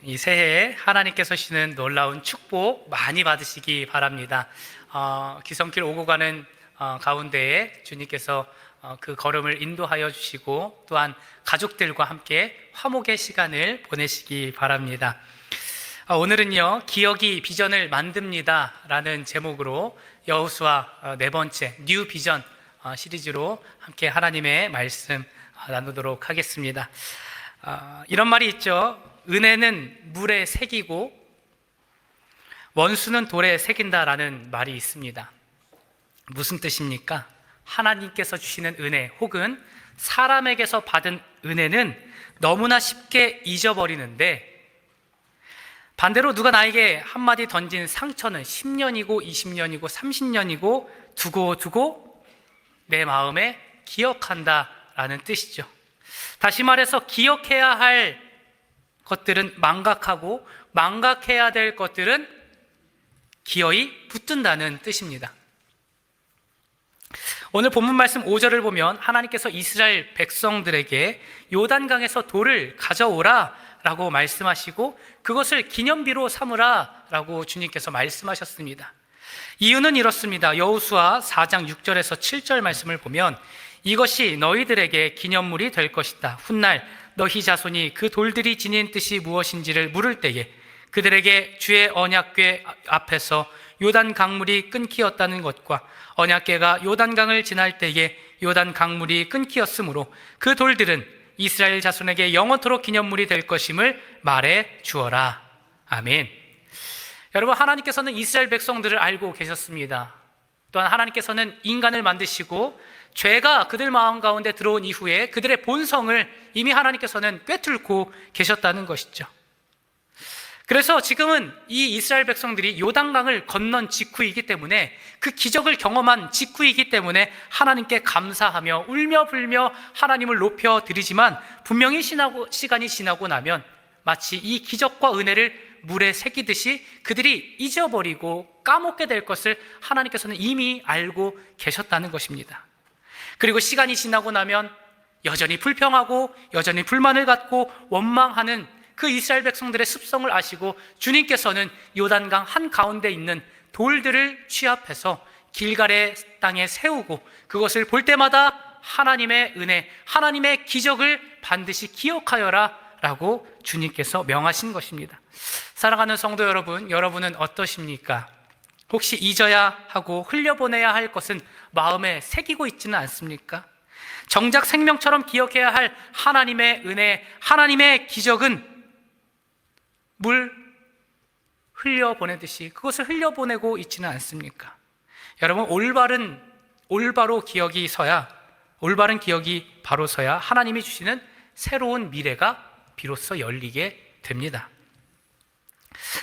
이 새해에 하나님께서 주시는 놀라운 축복 많이 받으시기 바랍니다. 기성길 오고 가는 가운데에 주님께서 그 걸음을 인도하여 주시고 또한 가족들과 함께 화목의 시간을 보내시기 바랍니다. 오늘은요, 기억이 비전을 만듭니다 라는 제목으로 여호수아 네 번째 뉴 비전 시리즈로 함께 하나님의 말씀 나누도록 하겠습니다. 이런 말이 있죠. 은혜는 물에 새기고 원수는 돌에 새긴다라는 말이 있습니다. 무슨 뜻입니까? 하나님께서 주시는 은혜 혹은 사람에게서 받은 은혜는 너무나 쉽게 잊어버리는데, 반대로 누가 나에게 한마디 던진 상처는 10년이고 20년이고 30년이고 두고 내 마음에 기억한다라는 뜻이죠. 다시 말해서 기억해야 할 것들은 망각하고 망각해야 될 것들은 기어이 붙든다는 뜻입니다. 오늘 본문 말씀 5절을 보면 하나님께서 이스라엘 백성들에게 요단강에서 돌을 가져오라 라고 말씀하시고 그것을 기념비로 삼으라 라고 주님께서 말씀하셨습니다. 이유는 이렇습니다. 여호수아 4장 6절에서 7절 말씀을 보면 이것이 너희들에게 기념물이 될 것이다. 훗날 너희 자손이 그 돌들이 지닌 뜻이 무엇인지를 물을 때에 그들에게 주의 언약궤 앞에서 요단 강물이 끊기었다는 것과 언약궤가 요단강을 지날 때에 요단 강물이 끊기었으므로 그 돌들은 이스라엘 자손에게 영원토록 기념물이 될 것임을 말해 주어라. 아멘. 여러분, 하나님께서는 이스라엘 백성들을 알고 계셨습니다. 또한 하나님께서는 인간을 만드시고 죄가 그들 마음 가운데 들어온 이후에 그들의 본성을 이미 하나님께서는 꿰뚫고 계셨다는 것이죠. 그래서 지금은 이 이스라엘 백성들이 요단강을 건넌 직후이기 때문에, 그 기적을 경험한 직후이기 때문에 하나님께 감사하며 울며 불며 하나님을 높여 드리지만, 분명히 시간이 지나고 나면 마치 이 기적과 은혜를 물에 새기듯이 그들이 잊어버리고 까먹게 될 것을 하나님께서는 이미 알고 계셨다는 것입니다. 그리고 시간이 지나고 나면 여전히 불평하고 여전히 불만을 갖고 원망하는 그 이스라엘 백성들의 습성을 아시고 주님께서는 요단강 한가운데 있는 돌들을 취합해서 길갈의 땅에 세우고 그것을 볼 때마다 하나님의 은혜, 하나님의 기적을 반드시 기억하여라 라고 주님께서 명하신 것입니다. 사랑하는 성도 여러분, 여러분은 어떠십니까? 혹시 잊어야 하고 흘려보내야 할 것은 마음에 새기고 있지는 않습니까? 정작 생명처럼 기억해야 할 하나님의 은혜, 하나님의 기적은 물 흘려보내듯이 그것을 흘려보내고 있지는 않습니까? 여러분, 올바른 기억이 바로 서야 하나님이 주시는 새로운 미래가 비로소 열리게 됩니다.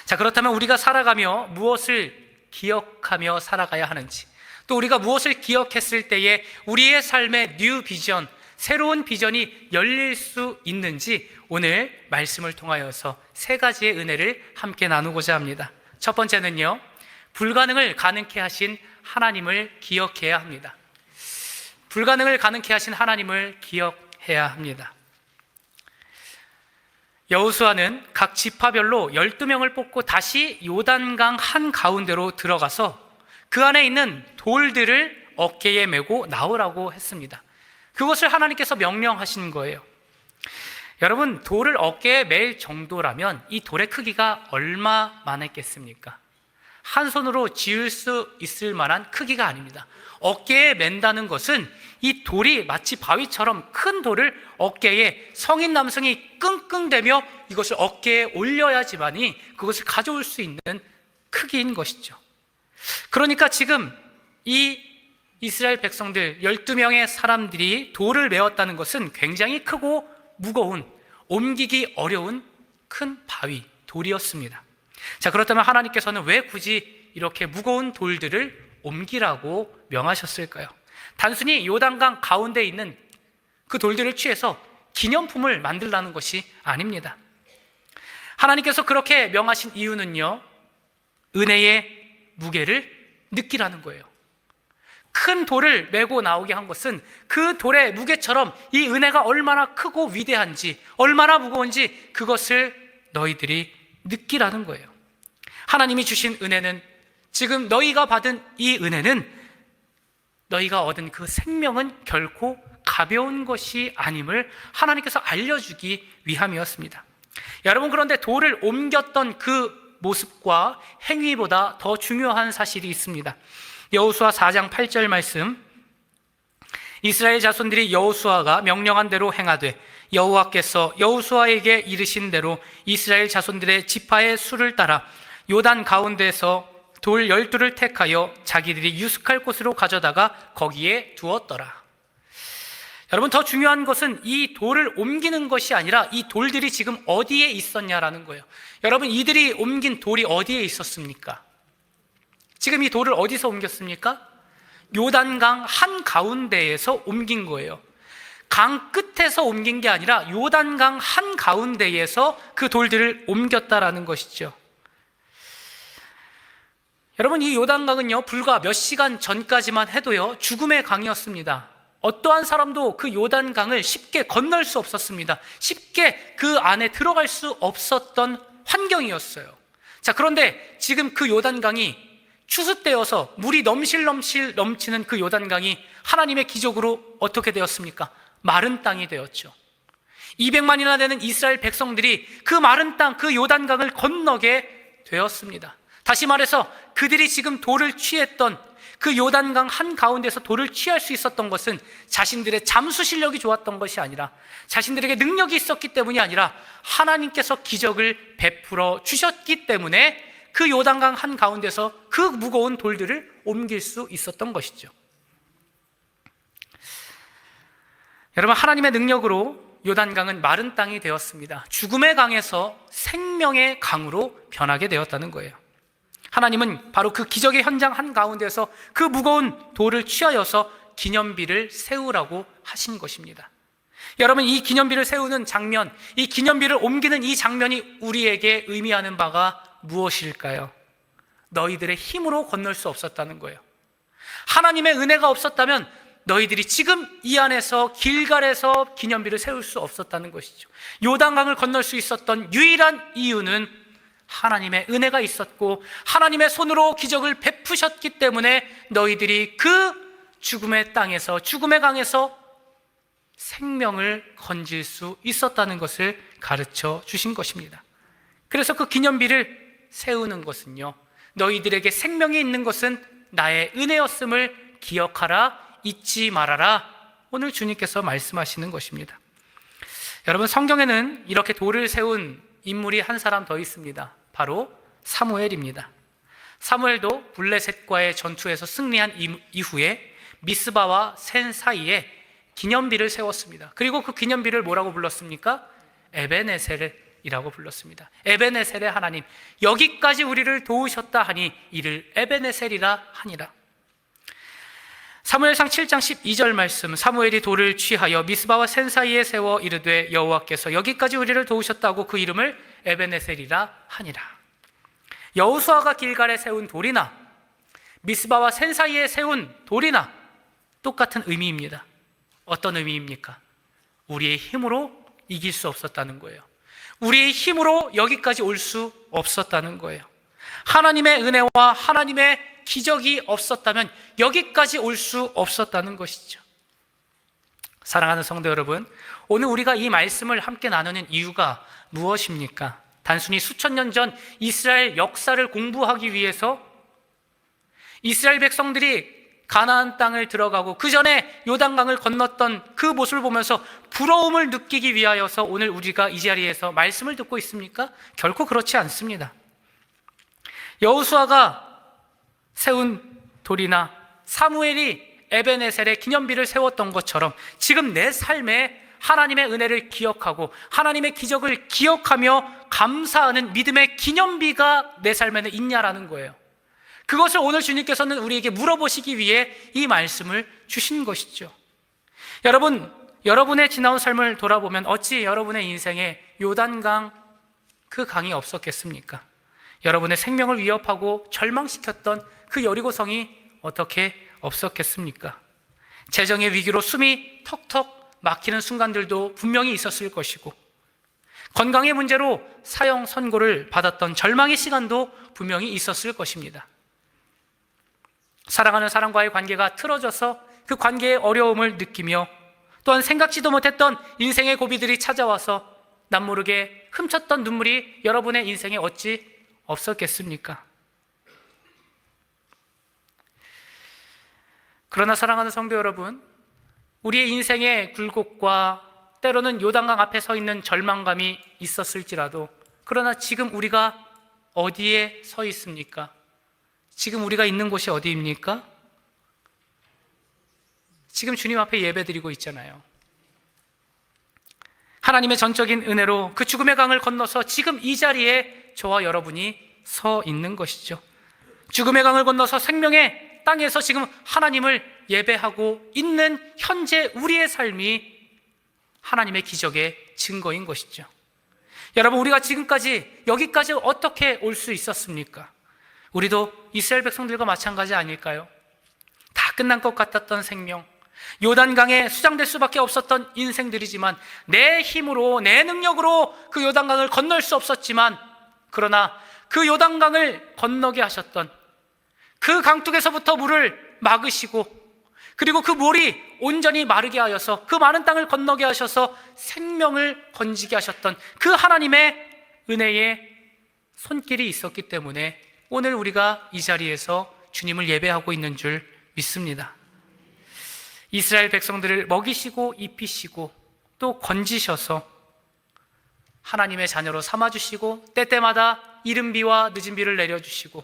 자, 그렇다면 우리가 살아가며 무엇을 기억하며 살아가야 하는지, 또 우리가 무엇을 기억했을 때에 우리의 삶의 뉴 비전, 새로운 비전이 열릴 수 있는지 오늘 말씀을 통하여서 세 가지의 은혜를 함께 나누고자 합니다. 첫 번째는요, 불가능을 가능케 하신 하나님을 기억해야 합니다. 불가능을 가능케 하신 하나님을 기억해야 합니다. 여호수아는 각 지파별로 12명을 뽑고 다시 요단강 한가운데로 들어가서 그 안에 있는 돌들을 어깨에 메고 나오라고 했습니다. 그것을 하나님께서 명령하신 거예요. 여러분, 돌을 어깨에 맬 정도라면 이 돌의 크기가 얼마만했겠습니까? 한 손으로 쥐을 수 있을 만한 크기가 아닙니다. 어깨에 맨다는 것은 이 돌이 마치 바위처럼 큰 돌을 어깨에 성인 남성이 끙끙대며 이것을 어깨에 올려야지만이 그것을 가져올 수 있는 크기인 것이죠. 그러니까 지금 이 이스라엘 백성들 12명의 사람들이 돌을 메웠다는 것은 굉장히 크고 무거운, 옮기기 어려운 큰 바위, 돌이었습니다. 자, 그렇다면 하나님께서는 왜 굳이 이렇게 무거운 돌들을 옮기라고 명하셨을까요? 단순히 요단강 가운데 있는 그 돌들을 취해서 기념품을 만들라는 것이 아닙니다. 하나님께서 그렇게 명하신 이유는요, 은혜의 무게를 느끼라는 거예요. 큰 돌을 메고 나오게 한 것은 그 돌의 무게처럼 이 은혜가 얼마나 크고 위대한지, 얼마나 무거운지 그것을 너희들이 느끼라는 거예요. 하나님이 주신 은혜는, 지금 너희가 받은 이 은혜는, 너희가 얻은 그 생명은 결코 가벼운 것이 아님을 하나님께서 알려주기 위함이었습니다. 여러분, 그런데 돌을 옮겼던 그 모습과 행위보다 더 중요한 사실이 있습니다. 여호수아 4장 8절 말씀, 이스라엘 자손들이 여호수아가 명령한 대로 행하되 여호와께서 여호수아에게 이르신 대로 이스라엘 자손들의 지파의 수를 따라 요단 가운데서 돌 12를 택하여 자기들이 유숙할 곳으로 가져다가 거기에 두었더라. 여러분, 더 중요한 것은 이 돌을 옮기는 것이 아니라 이 돌들이 지금 어디에 있었냐라는 거예요. 여러분, 이들이 옮긴 돌이 어디에 있었습니까? 지금 이 돌을 어디서 옮겼습니까? 요단강 한가운데에서 옮긴 거예요. 강 끝에서 옮긴 게 아니라 요단강 한가운데에서 그 돌들을 옮겼다라는 것이죠. 여러분, 이 요단강은요, 불과 몇 시간 전까지만 해도요, 죽음의 강이었습니다. 어떠한 사람도 그 요단강을 쉽게 건널 수 없었습니다. 쉽게 그 안에 들어갈 수 없었던 환경이었어요. 자, 그런데 지금 그 요단강이 추수때여서 물이 넘실넘실 넘치는 그 요단강이 하나님의 기적으로 어떻게 되었습니까? 마른 땅이 되었죠. 200만이나 되는 이스라엘 백성들이 그 마른 땅, 그 요단강을 건너게 되었습니다. 다시 말해서 그들이 지금 돌을 취했던 그 요단강 한가운데서 돌을 취할 수 있었던 것은 자신들의 잠수 실력이 좋았던 것이 아니라, 자신들에게 능력이 있었기 때문이 아니라 하나님께서 기적을 베풀어 주셨기 때문에 그 요단강 한가운데서 그 무거운 돌들을 옮길 수 있었던 것이죠. 여러분, 하나님의 능력으로 요단강은 마른 땅이 되었습니다. 죽음의 강에서 생명의 강으로 변하게 되었다는 거예요. 하나님은 바로 그 기적의 현장 한가운데서 그 무거운 돌을 취하여서 기념비를 세우라고 하신 것입니다. 여러분, 이 기념비를 세우는 장면, 이 기념비를 옮기는 이 장면이 우리에게 의미하는 바가 무엇일까요? 너희들의 힘으로 건널 수 없었다는 거예요. 하나님의 은혜가 없었다면 너희들이 지금 이 안에서 길갈에서 기념비를 세울 수 없었다는 것이죠. 요단강을 건널 수 있었던 유일한 이유는 하나님의 은혜가 있었고 하나님의 손으로 기적을 베푸셨기 때문에 너희들이 그 죽음의 땅에서, 죽음의 강에서 생명을 건질 수 있었다는 것을 가르쳐 주신 것입니다. 그래서 그 기념비를 세우는 것은요, 너희들에게 생명이 있는 것은 나의 은혜였음을 기억하라, 잊지 말아라, 오늘 주님께서 말씀하시는 것입니다. 여러분, 성경에는 이렇게 돌을 세운 인물이 한 사람 더 있습니다. 바로 사무엘입니다. 사무엘도 블레셋과의 전투에서 승리한 이후에 미스바와 센 사이에 기념비를 세웠습니다. 그리고 그 기념비를 뭐라고 불렀습니까? 에베네셀이라고 불렀습니다. 에베네셀의 하나님, 여기까지 우리를 도우셨다 하니 이를 에베네셀이라 하니라. 사무엘상 7장 12절 말씀, 사무엘이 돌을 취하여 미스바와 센 사이에 세워 이르되 여호와께서 여기까지 우리를 도우셨다고 그 이름을 에베네셀이라 하니라. 여호수아가 길갈에 세운 돌이나 미스바와 센 사이에 세운 돌이나 똑같은 의미입니다. 어떤 의미입니까? 우리의 힘으로 이길 수 없었다는 거예요. 우리의 힘으로 여기까지 올 수 없었다는 거예요. 하나님의 은혜와 하나님의 기적이 없었다면 여기까지 올 수 없었다는 것이죠. 사랑하는 성도 여러분, 오늘 우리가 이 말씀을 함께 나누는 이유가 무엇입니까? 단순히 수천 년 전 이스라엘 역사를 공부하기 위해서, 이스라엘 백성들이 가나안 땅을 들어가고 그 전에 요단강을 건넜던 그 모습을 보면서 부러움을 느끼기 위하여서 오늘 우리가 이 자리에서 말씀을 듣고 있습니까? 결코 그렇지 않습니다. 여호수아가 세운 돌이나 사무엘이 에베네셀의 기념비를 세웠던 것처럼 지금 내 삶에 하나님의 은혜를 기억하고 하나님의 기적을 기억하며 감사하는 믿음의 기념비가 내 삶에는 있냐라는 거예요. 그것을 오늘 주님께서는 우리에게 물어보시기 위해 이 말씀을 주신 것이죠. 여러분, 여러분의 지나온 삶을 돌아보면 어찌 여러분의 인생에 요단강, 그 강이 없었겠습니까? 여러분의 생명을 위협하고 절망시켰던 그 여리고성이 어떻게 없었겠습니까? 재정의 위기로 숨이 턱턱 막히는 순간들도 분명히 있었을 것이고, 건강의 문제로 사형 선고를 받았던 절망의 시간도 분명히 있었을 것입니다. 사랑하는 사람과의 관계가 틀어져서 그 관계의 어려움을 느끼며 또한 생각지도 못했던 인생의 고비들이 찾아와서 남모르게 훔쳤던 눈물이 여러분의 인생에 어찌 없었겠습니까? 그러나 사랑하는 성도 여러분, 우리의 인생의 굴곡과 때로는 요단강 앞에 서 있는 절망감이 있었을지라도, 그러나 지금 우리가 어디에 서 있습니까? 지금 우리가 있는 곳이 어디입니까? 지금 주님 앞에 예배드리고 있잖아요. 하나님의 전적인 은혜로 그 죽음의 강을 건너서 지금 이 자리에 저와 여러분이 서 있는 것이죠. 죽음의 강을 건너서 생명의 땅에서 지금 하나님을 예배하고 있는 현재 우리의 삶이 하나님의 기적의 증거인 것이죠. 여러분, 우리가 지금까지 여기까지 어떻게 올 수 있었습니까? 우리도 이스라엘 백성들과 마찬가지 아닐까요? 다 끝난 것 같았던 생명, 요단강에 수장될 수밖에 없었던 인생들이지만, 내 힘으로 내 능력으로 그 요단강을 건널 수 없었지만, 그러나 그 요단강을 건너게 하셨던, 그 강둑에서부터 물을 막으시고, 그리고 그 물이 온전히 마르게 하여서 그 많은 땅을 건너게 하셔서 생명을 건지게 하셨던 그 하나님의 은혜의 손길이 있었기 때문에 오늘 우리가 이 자리에서 주님을 예배하고 있는 줄 믿습니다. 이스라엘 백성들을 먹이시고 입히시고 또 건지셔서 하나님의 자녀로 삼아주시고, 때때마다 이른 비와 늦은 비를 내려주시고,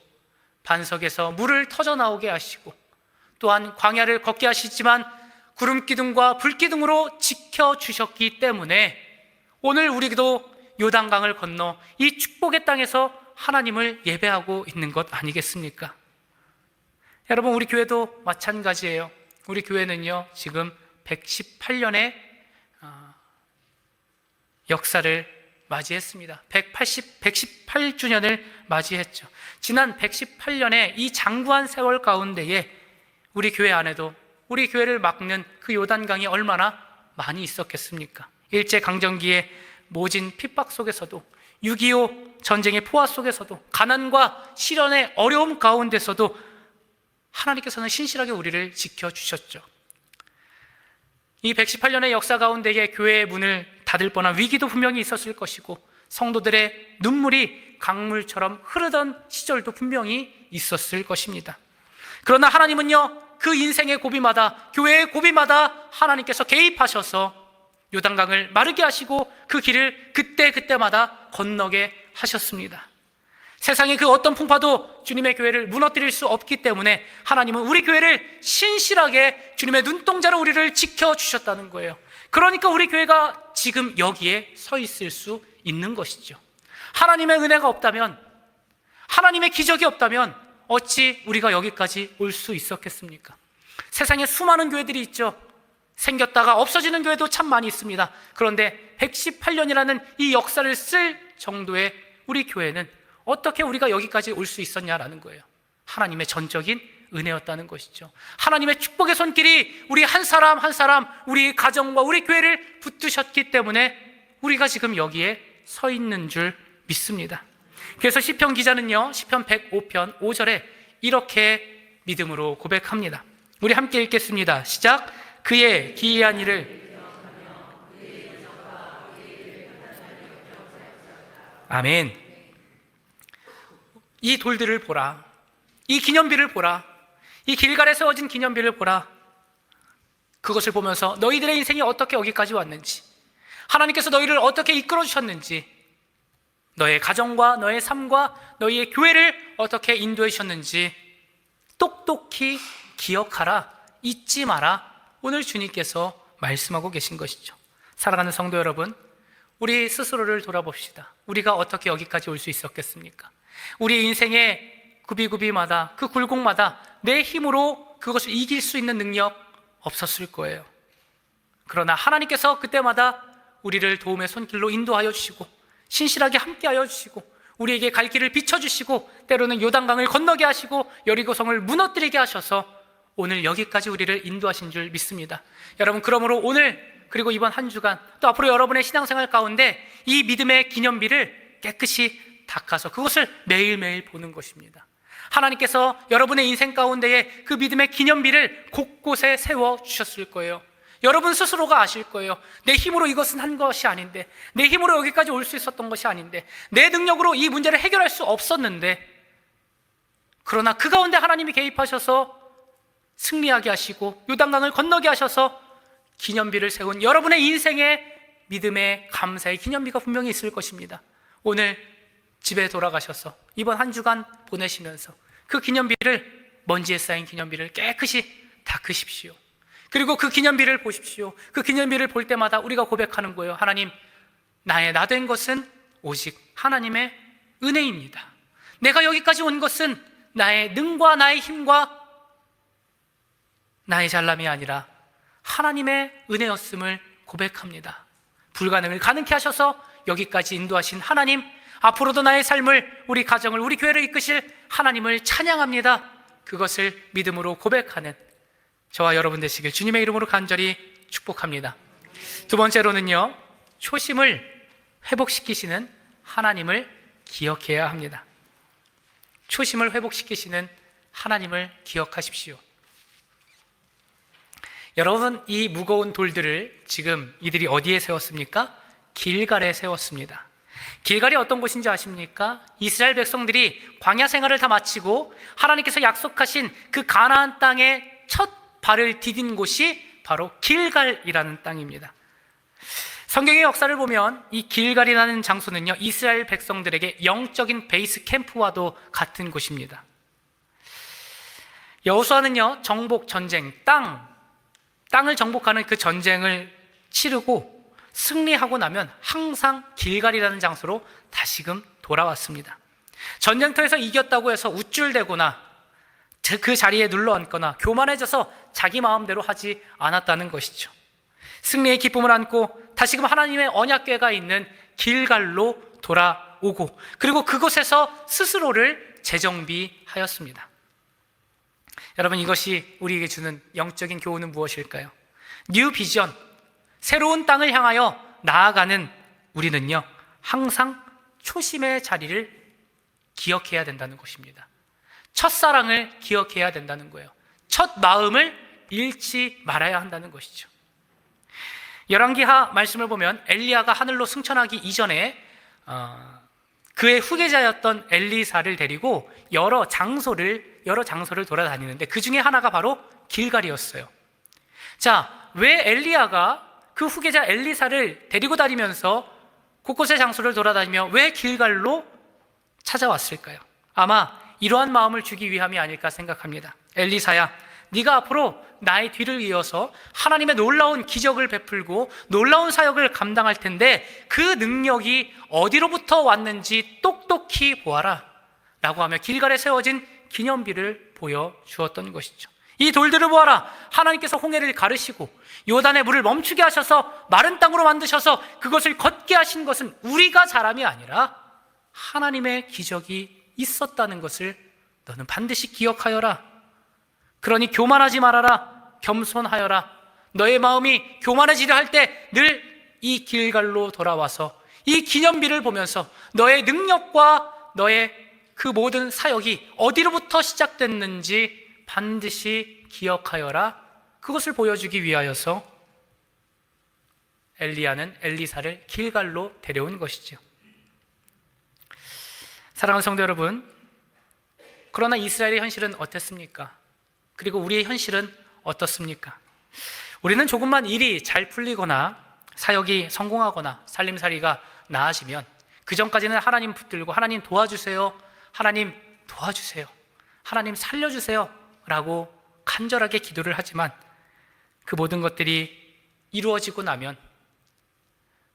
반석에서 물을 터져 나오게 하시고, 또한 광야를 걷게 하시지만 구름 기둥과 불 기둥으로 지켜주셨기 때문에 오늘 우리도 요단강을 건너 이 축복의 땅에서 하나님을 예배하고 있는 것 아니겠습니까? 여러분, 우리 교회도 마찬가지예요. 우리 교회는요, 지금 118년의 역사를 맞이했습니다. 118주년을 맞이했죠. 지난 118년의 이 장구한 세월 가운데에 우리 교회 안에도 우리 교회를 막는 그 요단강이 얼마나 많이 있었겠습니까? 일제강점기의 모진 핍박 속에서도, 6.25 전쟁의 포화 속에서도, 가난과 시련의 어려움 가운데서도 하나님께서는 신실하게 우리를 지켜주셨죠. 이 118년의 역사 가운데에 교회의 문을 닫을 뻔한 위기도 분명히 있었을 것이고, 성도들의 눈물이 강물처럼 흐르던 시절도 분명히 있었을 것입니다. 그러나 하나님은요, 그 인생의 고비마다, 교회의 고비마다 하나님께서 개입하셔서 요단강을 마르게 하시고 그 길을 그때그때마다 건너게 하셨습니다. 세상의 그 어떤 풍파도 주님의 교회를 무너뜨릴 수 없기 때문에 하나님은 우리 교회를 신실하게 주님의 눈동자로 우리를 지켜주셨다는 거예요. 그러니까 우리 교회가 지금 여기에 서 있을 수 있는 것이죠. 하나님의 은혜가 없다면, 하나님의 기적이 없다면 어찌 우리가 여기까지 올 수 있었겠습니까? 세상에 수많은 교회들이 있죠. 생겼다가 없어지는 교회도 참 많이 있습니다. 그런데 118년이라는 이 역사를 쓸 정도의 우리 교회는 어떻게 우리가 여기까지 올 수 있었냐라는 거예요. 하나님의 전적인 은혜였다는 것이죠. 하나님의 축복의 손길이 우리 한 사람 한 사람, 우리 가정과 우리 교회를 붙드셨기 때문에 우리가 지금 여기에 서 있는 줄 믿습니다. 그래서 시편 기자는요, 시편 105편 5절에 이렇게 믿음으로 고백합니다. 우리 함께 읽겠습니다. 시작. 그의 기이한 일을, 아멘. 이 돌들을 보라, 이 기념비를 보라, 이 길갈에 세워진 기념비를 보라. 그것을 보면서 너희들의 인생이 어떻게 여기까지 왔는지, 하나님께서 너희를 어떻게 이끌어 주셨는지, 너의 가정과 너의 삶과 너희의 교회를 어떻게 인도해 주셨는지 똑똑히 기억하라, 잊지 마라. 오늘 주님께서 말씀하고 계신 것이죠. 사랑하는 성도 여러분, 우리 스스로를 돌아봅시다. 우리가 어떻게 여기까지 올 수 있었겠습니까? 우리 인생의 구비구비마다, 그 굴곡마다 내 힘으로 그것을 이길 수 있는 능력 없었을 거예요. 그러나 하나님께서 그때마다 우리를 도움의 손길로 인도하여 주시고, 신실하게 함께하여 주시고, 우리에게 갈 길을 비춰주시고, 때로는 요단강을 건너게 하시고 여리고성을 무너뜨리게 하셔서 오늘 여기까지 우리를 인도하신 줄 믿습니다. 여러분, 그러므로 오늘 그리고 이번 한 주간 또 앞으로 여러분의 신앙생활 가운데 이 믿음의 기념비를 깨끗이 닦아서 그것을 매일매일 보는 것입니다. 하나님께서 여러분의 인생 가운데에 그 믿음의 기념비를 곳곳에 세워주셨을 거예요. 여러분 스스로가 아실 거예요. 내 힘으로 이것은 한 것이 아닌데, 내 힘으로 여기까지 올 수 있었던 것이 아닌데, 내 능력으로 이 문제를 해결할 수 없었는데, 그러나 그 가운데 하나님이 개입하셔서 승리하게 하시고 요단강을 건너게 하셔서 기념비를 세운 여러분의 인생에 믿음의 감사의 기념비가 분명히 있을 것입니다. 오늘 집에 돌아가셔서 이번 한 주간 보내시면서 그 기념비를, 먼지에 쌓인 기념비를 깨끗이 닦으십시오. 그리고 그 기념비를 보십시오. 그 기념비를 볼 때마다 우리가 고백하는 거예요. 하나님, 나의 나 된 것은 오직 하나님의 은혜입니다. 내가 여기까지 온 것은 나의 능과 나의 힘과 나의 잘남이 아니라 하나님의 은혜였음을 고백합니다. 불가능을 가능케 하셔서 여기까지 인도하신 하나님, 앞으로도 나의 삶을, 우리 가정을, 우리 교회를 이끄실 하나님을 찬양합니다. 그것을 믿음으로 고백하는 저와 여러분 되시길 주님의 이름으로 간절히 축복합니다. 두 번째로는요, 초심을 회복시키시는 하나님을 기억해야 합니다. 초심을 회복시키시는 하나님을 기억하십시오. 여러분, 이 무거운 돌들을 지금 이들이 어디에 세웠습니까? 길갈에 세웠습니다. 길갈이 어떤 곳인지 아십니까? 이스라엘 백성들이 광야 생활을 다 마치고 하나님께서 약속하신 그 가나안 땅에 첫 발을 디딘 곳이 바로 길갈이라는 땅입니다. 성경의 역사를 보면 이 길갈이라는 장소는요, 이스라엘 백성들에게 영적인 베이스 캠프와도 같은 곳입니다. 여호수아는요, 정복 전쟁, 땅을 정복하는 그 전쟁을 치르고 승리하고 나면 항상 길갈이라는 장소로 다시금 돌아왔습니다. 전쟁터에서 이겼다고 해서 우쭐대거나 그 자리에 눌러앉거나 교만해져서 자기 마음대로 하지 않았다는 것이죠. 승리의 기쁨을 안고 다시금 하나님의 언약궤가 있는 길갈로 돌아오고, 그리고 그곳에서 스스로를 재정비하였습니다. 여러분, 이것이 우리에게 주는 영적인 교훈은 무엇일까요? 뉴 비전, 새로운 땅을 향하여 나아가는 우리는요, 항상 초심의 자리를 기억해야 된다는 것입니다. 첫사랑을 기억해야 된다는 거예요. 첫 마음을 잃지 말아야 한다는 것이죠. 열왕기하 말씀을 보면 엘리야가 하늘로 승천하기 이전에 그의 후계자였던 엘리사를 데리고 여러 장소를 돌아다니는데 그 중에 하나가 바로 길갈이었어요. 자, 왜 엘리야가 그 후계자 엘리사를 데리고 다니면서 곳곳의 장소를 돌아다니며 왜 길갈로 찾아왔을까요? 아마 이러한 마음을 주기 위함이 아닐까 생각합니다. 엘리사야, 네가 앞으로 나의 뒤를 이어서 하나님의 놀라운 기적을 베풀고 놀라운 사역을 감당할 텐데 그 능력이 어디로부터 왔는지 똑똑히 보아라 라고 하며 길갈에 세워진 기념비를 보여주었던 것이죠. 이 돌들을 보아라. 하나님께서 홍해를 가르시고 요단의 물을 멈추게 하셔서 마른 땅으로 만드셔서 그것을 걷게 하신 것은 우리가 잘함이 아니라 하나님의 기적이 있었다는 것을 너는 반드시 기억하여라. 그러니 교만하지 말아라. 겸손하여라. 너의 마음이 교만해지려 할 때 늘 이 길갈로 돌아와서 이 기념비를 보면서 너의 능력과 너의 그 모든 사역이 어디로부터 시작됐는지 반드시 기억하여라. 그것을 보여주기 위하여서 엘리야는 엘리사를 길갈로 데려온 것이죠. 사랑하는 성도 여러분, 그러나 이스라엘의 현실은 어땠습니까? 그리고 우리의 현실은 어떻습니까? 우리는 조금만 일이 잘 풀리거나 사역이 성공하거나 살림살이가 나아지면 그 전까지는 하나님 붙들고 하나님 도와주세요, 하나님 도와주세요, 하나님 살려주세요 라고 간절하게 기도를 하지만 그 모든 것들이 이루어지고 나면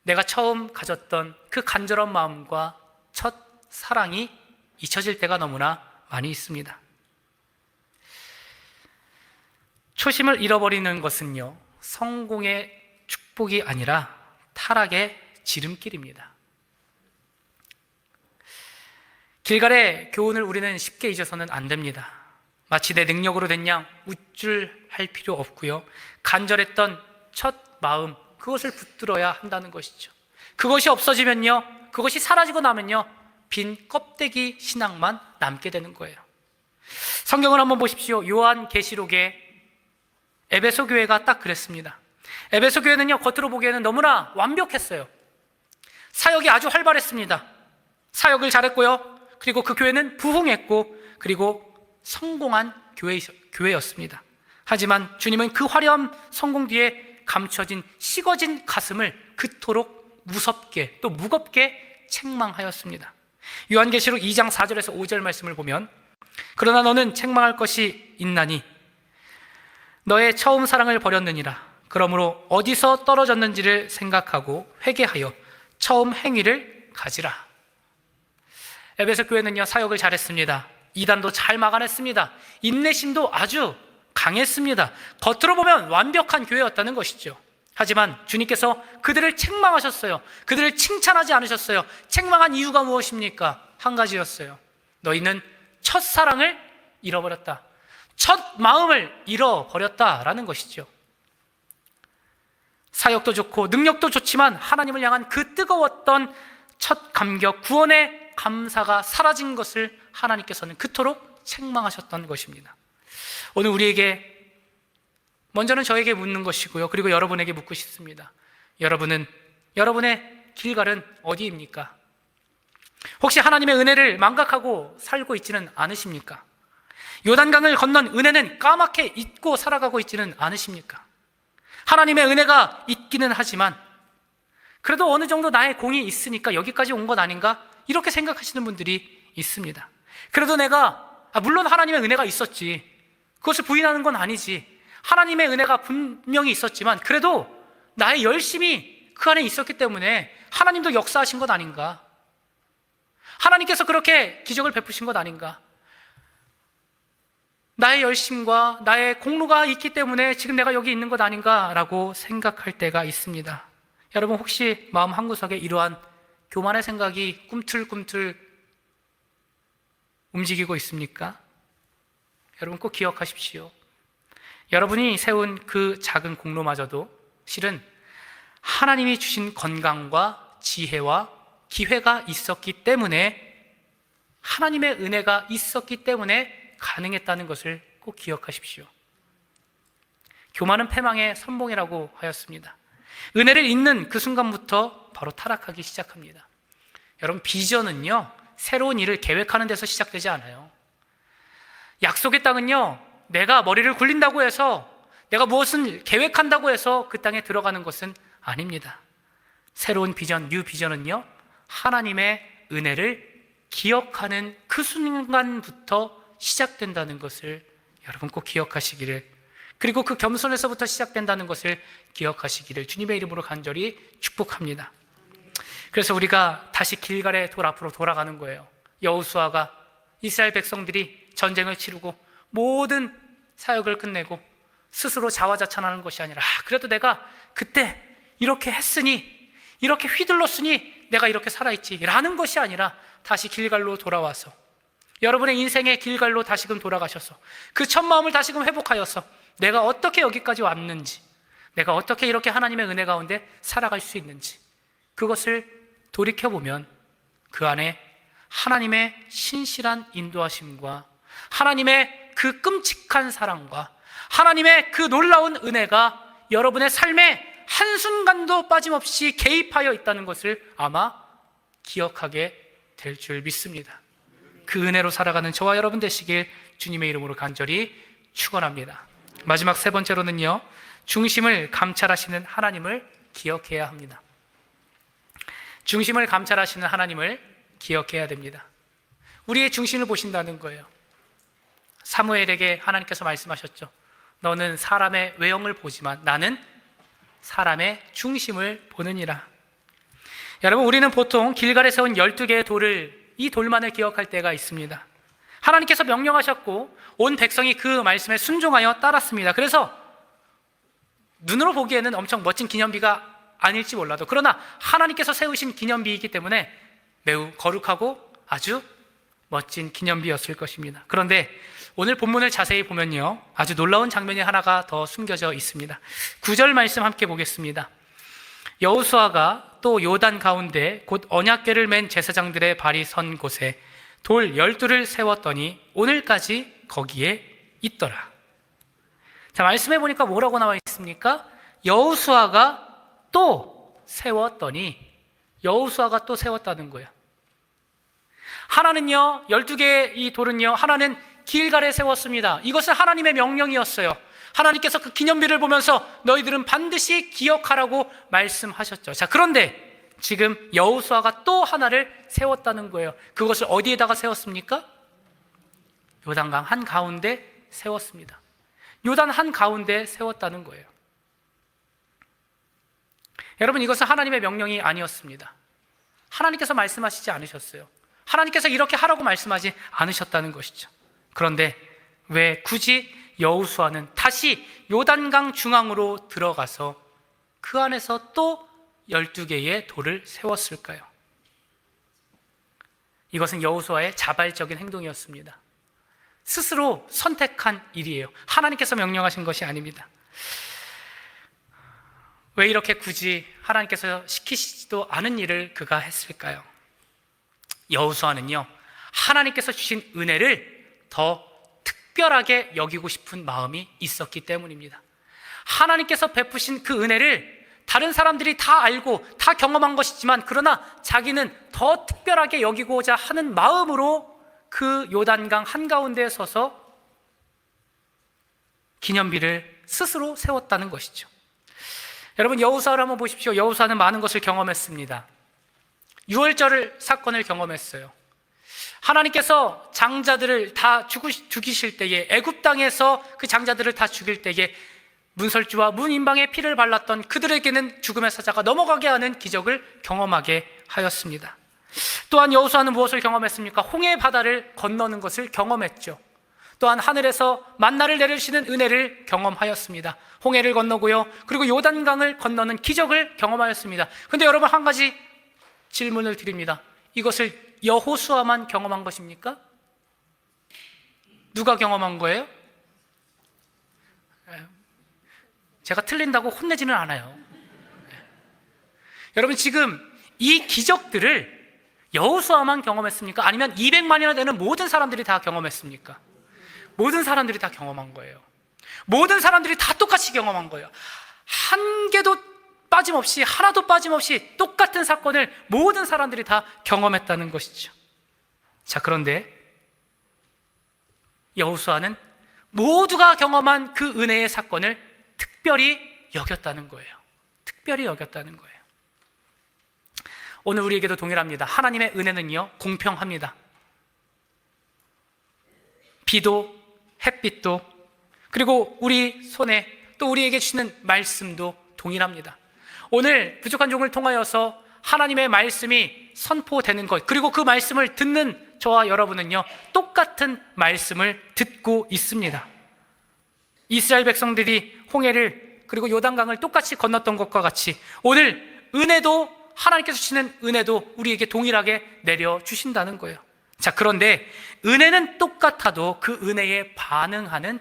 내가 처음 가졌던 그 간절한 마음과 첫 사랑이 잊혀질 때가 너무나 많이 있습니다. 초심을 잃어버리는 것은요, 성공의 축복이 아니라 타락의 지름길입니다. 길갈의 교훈을 우리는 쉽게 잊어서는 안 됩니다. 마치 내 능력으로 된 양 우쭐할 필요 없고요, 간절했던 첫 마음, 그것을 붙들어야 한다는 것이죠. 그것이 없어지면요, 그것이 사라지고 나면요, 빈 껍데기 신앙만 남게 되는 거예요. 성경을 한번 보십시오. 요한계시록에 에베소 교회가 딱 그랬습니다. 에베소 교회는요, 겉으로 보기에는 너무나 완벽했어요. 사역이 아주 활발했습니다. 사역을 잘했고요, 그리고 그 교회는 부흥했고, 그리고 성공한 교회였습니다. 하지만 주님은 그 화려한 성공 뒤에 감춰진 식어진 가슴을 그토록 무섭게 또 무겁게 책망하였습니다. 요한계시록 2장 4절에서 5절 말씀을 보면, 그러나 너는 책망할 것이 있나니 너의 처음 사랑을 버렸느니라. 그러므로 어디서 떨어졌는지를 생각하고 회개하여 처음 행위를 가지라. 에베소 교회는요, 사역을 잘했습니다. 이단도 잘 막아냈습니다. 인내심도 아주 강했습니다. 겉으로 보면 완벽한 교회였다는 것이죠. 하지만 주님께서 그들을 책망하셨어요. 그들을 칭찬하지 않으셨어요. 책망한 이유가 무엇입니까? 한 가지였어요. 너희는 첫사랑을 잃어버렸다. 첫 마음을 잃어버렸다라는 것이죠. 사역도 좋고 능력도 좋지만 하나님을 향한 그 뜨거웠던 첫 감격, 구원의 감사가 사라진 것을 하나님께서는 그토록 책망하셨던 것입니다. 오늘 우리에게, 먼저는 저에게 묻는 것이고요, 그리고 여러분에게 묻고 싶습니다. 여러분의 길갈은 어디입니까? 혹시 하나님의 은혜를 망각하고 살고 있지는 않으십니까? 요단강을 건넌 은혜는 까맣게 잊고 살아가고 있지는 않으십니까? 하나님의 은혜가 있기는 하지만 그래도 어느 정도 나의 공이 있으니까 여기까지 온 것 아닌가? 이렇게 생각하시는 분들이 있습니다. 그래도 물론 하나님의 은혜가 있었지, 그것을 부인하는 건 아니지, 하나님의 은혜가 분명히 있었지만 그래도 나의 열심이 그 안에 있었기 때문에 하나님도 역사하신 것 아닌가? 하나님께서 그렇게 기적을 베푸신 것 아닌가? 나의 열심과 나의 공로가 있기 때문에 지금 내가 여기 있는 것 아닌가라고 생각할 때가 있습니다. 여러분, 혹시 마음 한구석에 이러한 교만의 생각이 꿈틀꿈틀 움직이고 있습니까? 여러분 꼭 기억하십시오. 여러분이 세운 그 작은 공로마저도 실은 하나님이 주신 건강과 지혜와 기회가 있었기 때문에, 하나님의 은혜가 있었기 때문에 가능했다는 것을 꼭 기억하십시오. 교만은 패망의 선봉이라고 하였습니다. 은혜를 잊는 그 순간부터 바로 타락하기 시작합니다. 여러분, 비전은요, 새로운 일을 계획하는 데서 시작되지 않아요. 약속의 땅은요, 내가 머리를 굴린다고 해서, 내가 무엇을 계획한다고 해서 그 땅에 들어가는 것은 아닙니다. 새로운 비전, 뉴 비전은요, 하나님의 은혜를 기억하는 그 순간부터 시작된다는 것을 여러분 꼭 기억하시기를, 그리고 그 겸손에서부터 시작된다는 것을 기억하시기를 주님의 이름으로 간절히 축복합니다. 그래서 우리가 다시 길갈의 돌 앞으로 돌아가는 거예요. 여호수아가 이스라엘 백성들이 전쟁을 치르고 모든 사역을 끝내고 스스로 자화자찬하는 것이 아니라, 그래도 내가 그때 이렇게 했으니, 이렇게 휘둘렀으니 내가 이렇게 살아있지 라는 것이 아니라 다시 길갈로 돌아와서 여러분의 인생의 길갈로 다시금 돌아가셔서 그 첫 마음을 다시금 회복하여서 내가 어떻게 여기까지 왔는지, 내가 어떻게 이렇게 하나님의 은혜 가운데 살아갈 수 있는지, 그것을 돌이켜보면 그 안에 하나님의 신실한 인도하심과 하나님의 그 끔찍한 사랑과 하나님의 그 놀라운 은혜가 여러분의 삶에 한순간도 빠짐없이 개입하여 있다는 것을 아마 기억하게 될 줄 믿습니다. 그 은혜로 살아가는 저와 여러분 되시길 주님의 이름으로 간절히 축원합니다. 마지막 세 번째로는요, 중심을 감찰하시는 하나님을 기억해야 합니다. 중심을 감찰하시는 하나님을 기억해야 됩니다. 우리의 중심을 보신다는 거예요. 사무엘에게 하나님께서 말씀하셨죠. 너는 사람의 외형을 보지만 나는 사람의 중심을 보느니라. 여러분, 우리는 보통 길갈에 세운 12개의 돌을, 이 돌만을 기억할 때가 있습니다. 하나님께서 명령하셨고 온 백성이 그 말씀에 순종하여 따랐습니다. 그래서 눈으로 보기에는 엄청 멋진 기념비가 아닐지 몰라도, 그러나 하나님께서 세우신 기념비이기 때문에 매우 거룩하고 아주 멋진 기념비였을 것입니다. 그런데 오늘 본문을 자세히 보면요, 아주 놀라운 장면이 하나가 더 숨겨져 있습니다. 9절 말씀 함께 보겠습니다. 여호수아가 또 요단 가운데 곧 언약궤를 맨 제사장들의 발이 선 곳에 돌 12를 세웠더니 오늘까지 거기에 있더라. 자, 말씀해 보니까 뭐라고 나와 있습니까? 여호수아가 또 세웠더니, 여호수아가 또 세웠다는 거예요. 하나는요, 12개의 이 돌은요, 하나는 길갈에 세웠습니다. 이것은 하나님의 명령이었어요. 하나님께서 그 기념비를 보면서 너희들은 반드시 기억하라고 말씀하셨죠. 자, 그런데 지금 여호수아가 또 하나를 세웠다는 거예요. 그것을 어디에다가 세웠습니까? 요단강 한가운데 세웠습니다. 요단 한가운데 세웠다는 거예요. 여러분, 이것은 하나님의 명령이 아니었습니다. 하나님께서 말씀하시지 않으셨어요. 하나님께서 이렇게 하라고 말씀하지 않으셨다는 것이죠. 그런데 왜 굳이 여호수아는 다시 요단강 중앙으로 들어가서 그 안에서 또 12개의 돌을 세웠을까요? 이것은 여호수아의 자발적인 행동이었습니다. 스스로 선택한 일이에요. 하나님께서 명령하신 것이 아닙니다. 왜 이렇게 굳이 하나님께서 시키시지도 않은 일을 그가 했을까요? 여호수아는요, 하나님께서 주신 은혜를 더 특별하게 여기고 싶은 마음이 있었기 때문입니다. 하나님께서 베푸신 그 은혜를 다른 사람들이 다 알고 다 경험한 것이지만, 그러나 자기는 더 특별하게 여기고자 하는 마음으로 그 요단강 한가운데에 서서 기념비를 스스로 세웠다는 것이죠. 여러분, 여호수아를 한번 보십시오. 여호수아는 많은 것을 경험했습니다. 유월절 사건을 경험했어요. 하나님께서 장자들을 다 죽이실 때에, 애굽 땅에서 그 장자들을 다 죽일 때에 문설주와 문인방의 피를 발랐던 그들에게는 죽음의 사자가 넘어가게 하는 기적을 경험하게 하였습니다. 또한 여호수아는 무엇을 경험했습니까? 홍해 바다를 건너는 것을 경험했죠. 또한 하늘에서 만나를 내리시는 은혜를 경험하였습니다. 홍해를 건너고요, 그리고 요단강을 건너는 기적을 경험하였습니다. 그런데 여러분, 한 가지 질문을 드립니다. 이것을 여호수아만 경험한 것입니까? 누가 경험한 거예요? 제가 틀린다고 혼내지는 않아요. 여러분, 지금 이 기적들을 여호수아만 경험했습니까? 아니면 200만이나 되는 모든 사람들이 다 경험했습니까? 모든 사람들이 다 경험한 거예요. 모든 사람들이 다 똑같이 경험한 거예요. 한 개도 빠짐없이, 하나도 빠짐없이 똑같은 사건을 모든 사람들이 다 경험했다는 것이죠. 자, 그런데 여호수아는 모두가 경험한 그 은혜의 사건을 특별히 여겼다는 거예요. 특별히 여겼다는 거예요. 오늘 우리에게도 동일합니다. 하나님의 은혜는요, 공평합니다. 비도 햇빛도, 그리고 우리 손에 또 우리에게 주시는 말씀도 동일합니다. 오늘 부족한 종을 통하여서 하나님의 말씀이 선포되는 것, 그리고 그 말씀을 듣는 저와 여러분은요, 똑같은 말씀을 듣고 있습니다. 이스라엘 백성들이 홍해를, 그리고 요단강을 똑같이 건넜던 것과 같이 오늘 은혜도, 하나님께서 주시는 은혜도 우리에게 동일하게 내려주신다는 거예요. 자, 그런데 은혜는 똑같아도 그 은혜에 반응하는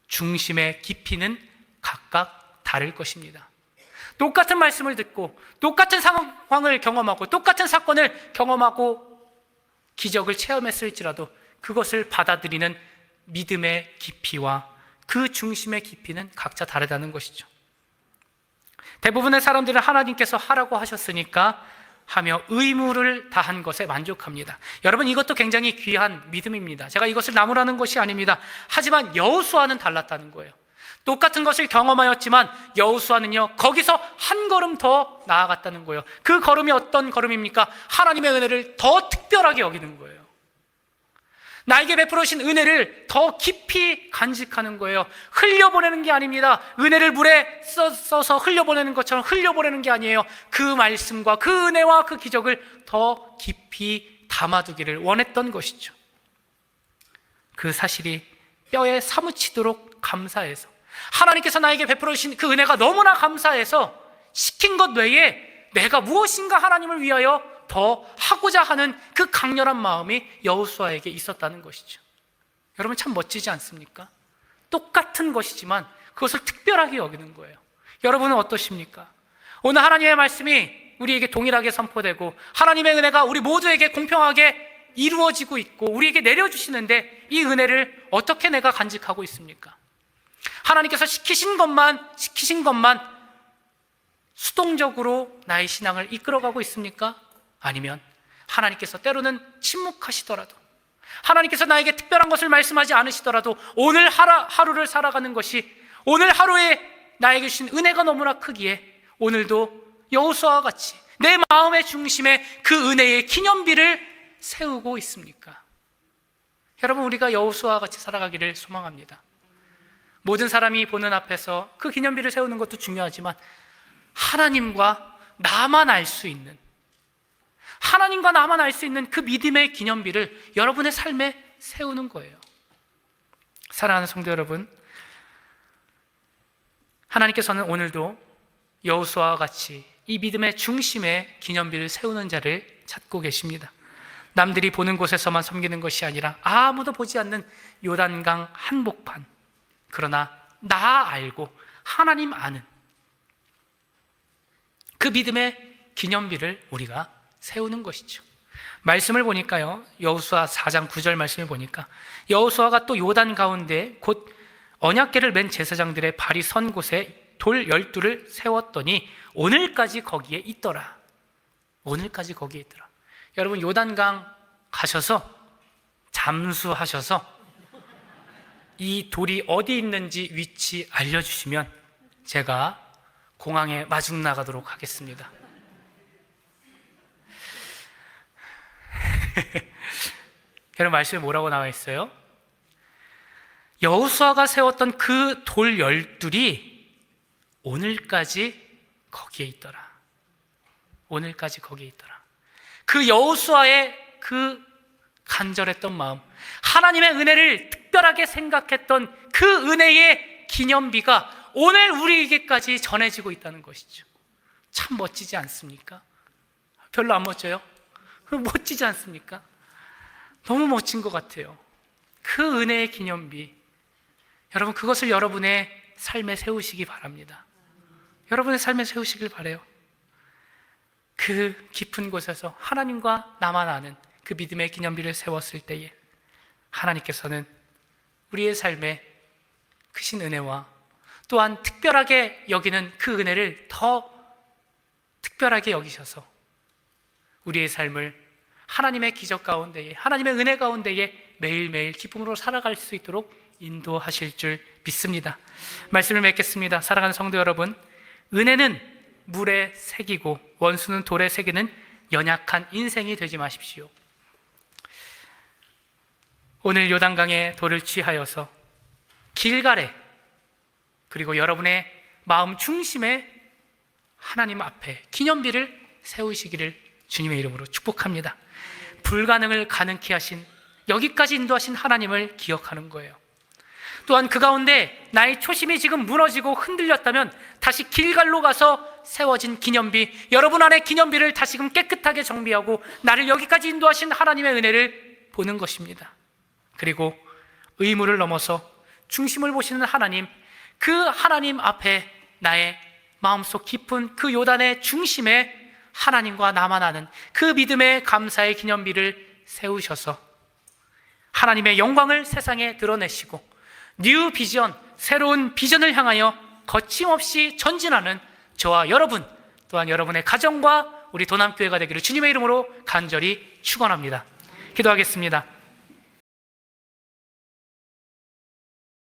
중심의 깊이는 각각 다를 것입니다. 똑같은 말씀을 듣고 똑같은 상황을 경험하고 똑같은 사건을 경험하고 기적을 체험했을지라도 그것을 받아들이는 믿음의 깊이와 그 중심의 깊이는 각자 다르다는 것이죠. 대부분의 사람들은 하나님께서 하라고 하셨으니까 하며 의무를 다한 것에 만족합니다. 여러분, 이것도 굉장히 귀한 믿음입니다. 제가 이것을 나무라는 것이 아닙니다. 하지만 여호수아는 달랐다는 거예요. 똑같은 것을 경험하였지만 여호수아는요, 거기서 한 걸음 더 나아갔다는 거예요. 그 걸음이 어떤 걸음입니까? 하나님의 은혜를 더 특별하게 여기는 거예요. 나에게 베풀어주신 은혜를 더 깊이 간직하는 거예요. 흘려보내는 게 아닙니다. 은혜를 물에 써서 흘려보내는 것처럼 흘려보내는 게 아니에요. 그 말씀과 그 은혜와 그 기적을 더 깊이 담아두기를 원했던 것이죠. 그 사실이 뼈에 사무치도록 감사해서, 하나님께서 나에게 베풀어주신 그 은혜가 너무나 감사해서 시킨 것 외에 내가 무엇인가 하나님을 위하여 더 하고자 하는 그 강렬한 마음이 여호수아에게 있었다는 것이죠. 여러분, 참 멋지지 않습니까? 똑같은 것이지만 그것을 특별하게 여기는 거예요. 여러분은 어떠십니까? 오늘 하나님의 말씀이 우리에게 동일하게 선포되고 하나님의 은혜가 우리 모두에게 공평하게 이루어지고 있고 우리에게 내려주시는데 이 은혜를 어떻게 내가 간직하고 있습니까? 하나님께서 시키신 것만 수동적으로 나의 신앙을 이끌어가고 있습니까? 아니면 하나님께서 때로는 침묵하시더라도, 하나님께서 나에게 특별한 것을 말씀하지 않으시더라도 오늘 하루를 살아가는 것이, 오늘 하루에 나에게 주신 은혜가 너무나 크기에 오늘도 여호수아와 같이 내 마음의 중심에 그 은혜의 기념비를 세우고 있습니까? 여러분, 우리가 여호수아와 같이 살아가기를 소망합니다. 모든 사람이 보는 앞에서 그 기념비를 세우는 것도 중요하지만 하나님과 나만 알 수 있는, 하나님과 나만 알 수 있는 그 믿음의 기념비를 여러분의 삶에 세우는 거예요. 사랑하는 성도 여러분, 하나님께서는 오늘도 여호수아와 같이 이 믿음의 중심에 기념비를 세우는 자를 찾고 계십니다. 남들이 보는 곳에서만 섬기는 것이 아니라 아무도 보지 않는 요단강 한복판, 그러나 나 알고 하나님 아는 그 믿음의 기념비를 우리가 세우는 것이죠. 말씀을 보니까요, 여호수아 4장 9절 말씀을 보니까 여호수아가 또 요단 가운데 곧 언약궤를 맨 제사장들의 발이 선 곳에 돌 12를 세웠더니 오늘까지 거기에 있더라. 오늘까지 거기에 있더라. 여러분, 요단강 가셔서 잠수하셔서 이 돌이 어디 있는지 위치 알려주시면 제가 공항에 마중 나가도록 하겠습니다. 여러분, 말씀에 뭐라고 나와 있어요? 여호수아가 세웠던 그 돌 12이 오늘까지 거기에 있더라. 오늘까지 거기에 있더라. 그 여호수아의 그 간절했던 마음, 하나님의 은혜를 특별하게 생각했던 그 은혜의 기념비가 오늘 우리에게까지 전해지고 있다는 것이죠. 참 멋지지 않습니까? 별로 안 멋져요? 멋지지 않습니까? 너무 멋진 것 같아요. 그 은혜의 기념비, 여러분, 그것을 여러분의 삶에 세우시기 바랍니다. 여러분의 삶에 세우시길 바라요. 그 깊은 곳에서 하나님과 나만 아는 그 믿음의 기념비를 세웠을 때에 하나님께서는 우리의 삶에 크신 은혜와 또한 특별하게 여기는 그 은혜를 더 특별하게 여기셔서 우리의 삶을 하나님의 기적 가운데에, 하나님의 은혜 가운데에 매일매일 기쁨으로 살아갈 수 있도록 인도하실 줄 믿습니다. 말씀을 맺겠습니다. 사랑하는 성도 여러분, 은혜는 물에 새기고 원수는 돌에 새기는 연약한 인생이 되지 마십시오. 오늘 요단강에 돌을 취하여서 길갈에, 그리고 여러분의 마음 중심에 하나님 앞에 기념비를 세우시기를 주님의 이름으로 축복합니다. 불가능을 가능케 하신, 여기까지 인도하신 하나님을 기억하는 거예요. 또한 그 가운데 나의 초심이 지금 무너지고 흔들렸다면 다시 길갈로 가서 세워진 기념비, 여러분 안에 기념비를 다시금 깨끗하게 정비하고 나를 여기까지 인도하신 하나님의 은혜를 보는 것입니다. 그리고 의무를 넘어서 중심을 보시는 하나님, 그 하나님 앞에 나의 마음속 깊은 그 요단의 중심에 하나님과 나만 아는 그 믿음의 감사의 기념비를 세우셔서 하나님의 영광을 세상에 드러내시고 뉴 비전, 새로운 비전을 향하여 거침없이 전진하는 저와 여러분, 또한 여러분의 가정과 우리 도남교회가 되기를 주님의 이름으로 간절히 축원합니다. 기도하겠습니다.